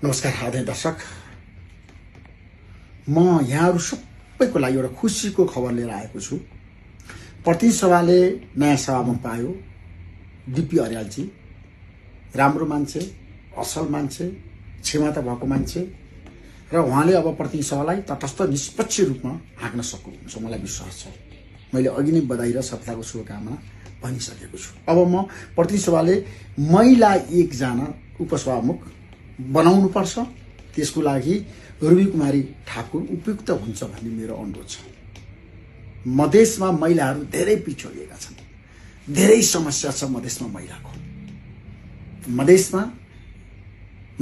नमस्कार आदरणीय दर्शक, म यहाँहरू सबैको लागि एउटा खुसीको खबर लिएर आएको छु। प्रतिनिधि सभाले नयाँ सभामुख पायो। डीपी अर्यालजी राम्रो मान्छे, असल मान्छे, क्षमता भएको मान्छे र उहाँले अब प्रतिनिधि सभालाई तटस्थ निष्पक्ष रूपमा हाँक्न सक्नुहुन्छ, मलाई विश्वास छ। मैले अघि नै बधाई र सफलताको शुभकामना भनिसकेको छु। अब म प्रतिनिधि सभाले महिला एकजना उपसभामुख बनाउनु पर्छ, त्यसको लागि रुबी कुमारी ठाकुर उपयुक्त हुन्छ भन्ने मेरो अनुरोध छ। मधेसमा महिलाहरू धेरै पिछडिएका छन्, धेरै समस्या छ मधेसमा महिलाको। मधेसमा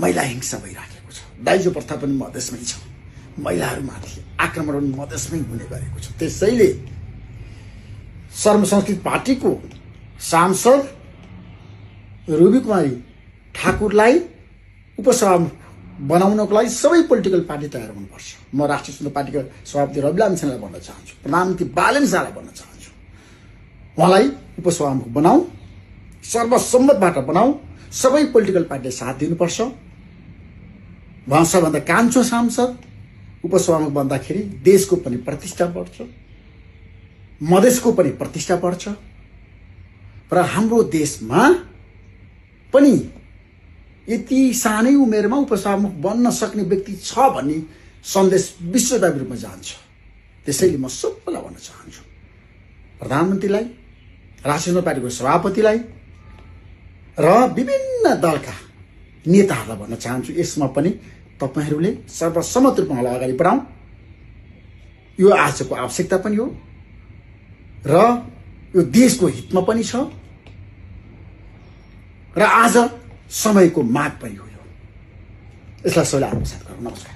महिला हिंसा भइराखेको छ, दाइजो प्रथा पनि मधेसमै छ, महिलाहरूमाथि आक्रमण पनि मधेसमै हुने गरेको छ। त्यसैले सर्वसंस्कृत पार्टीको सांसद रुबी कुमारी ठाकुरलाई उपसभामुख बनाउनको लागि सबै पोलिटिकल पार्टी तयार हुनुपर्छ। म राष्ट्रिय स्वतन्त्र पार्टीका सभापति रविलाल सिंहलाई भन्न चाहन्छु, प्रधानमन्त्री बालन शाहलाई भन्न चाहन्छु, उहाँलाई उपसभामुख बनाऊ, सर्वसम्मतबाट बनाऊ। सबै पोलिटिकल पार्टीले साथ दिनुपर्छ। उहाँ सबभन्दा कान्छो सांसद उपसभामुख बन्दाखेरि देशको पनि प्रतिष्ठा बढ्छ, मधेसको पनि प्रतिष्ठा बढ्छ र हाम्रो देशमा पनि यति सानै उमेरमा उपसभामुख बन्न सक्ने व्यक्ति छ भन्ने सन्देश विश्वव्यापी रूपमा जान्छ। त्यसैले म सबैलाई भन्न चाहन्छु, प्रधानमन्त्रीलाई, राष्ट्रिय स्वतन्त्र पार्टीको सभापतिलाई र विभिन्न दलका नेताहरूलाई भन्न चाहन्छु, यसमा पनि तपाईहरूले सर्वसम्मत रूपमा उहाँलाई अगाडि बढाउँ। यो आजको आवश्यकता पनि हो र यो देशको हितमा पनि छ र आज समयको माग पनि हो। यसलाई सबैले आत्मसात गरौँ। नमस्कार।